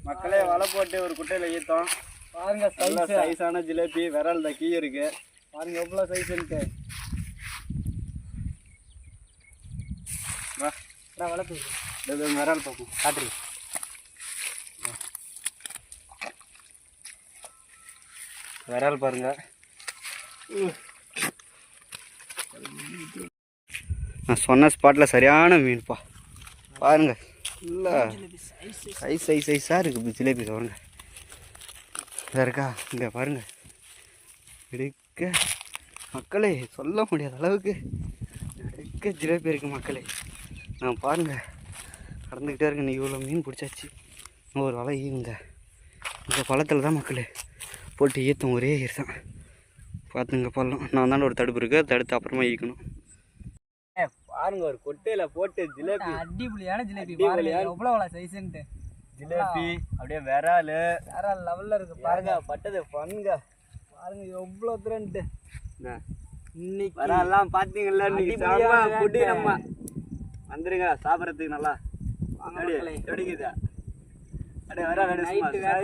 மக்களே வலை போட்டு ஒரு குட்டையில் ஈத்தோம் பாருங்க. நல்ல சைஸான ஜிலேபி விரல் தான் கீ இருக்கு பாருங்க எவ்வளோ சைஸுன்ட்டு. வளர்த்து விரல் பார்ப்போம் காட்டுறி. விரல் பாருங்க. நான் சொன்ன ஸ்பாட்டில் சரியான மீன்ப்பா பாருங்க. இல்லை சைஸாக இருக்குது ஜிலேபி பாருங்க. இதாக இருக்கா இங்கே பாருங்க. எடுக்க மக்களே சொல்ல முடியாத அளவுக்கு எடுக்க ஜிலேபி இருக்குது மக்களே. நான் பாருங்கள் கடந்துக்கிட்டே இருக்கு. இன்றைக்கி இவ்வளோ மீன் பிடிச்சாச்சு. ஒரு வலை ஈவுங்க இந்த பழத்தில் தான் மக்களே போட்டு ஈத்தம் ஒரே ஈர்த்தான். பார்த்துங்க பள்ளம். நான் தாண்ட ஒரு தடுப்பு இருக்குது தடுத்து அப்புறமா ஈக்கணும். பாருங்க ஒரு கொட்டையில போட்டு ஜிலேபி அடிப்பொலியான ஜிலேபி எவ்வளோ சைஸுன்ட்டு ஜிலேபி அப்படியே விரால் வேற லெவலில் இருக்கு பாருங்க. பட்டது பண்ணுங்க பாருங்க எவ்வளோ தூரன்ட்டு. இன்னைக்கு விரால்லாம் பார்த்தீங்கல்ல. இன்னைக்கு நம்ம வந்துருங்க சாப்பிட்றதுக்கு நல்லா கிடைக்குது. அப்படியே விரால் நைட்டு வேற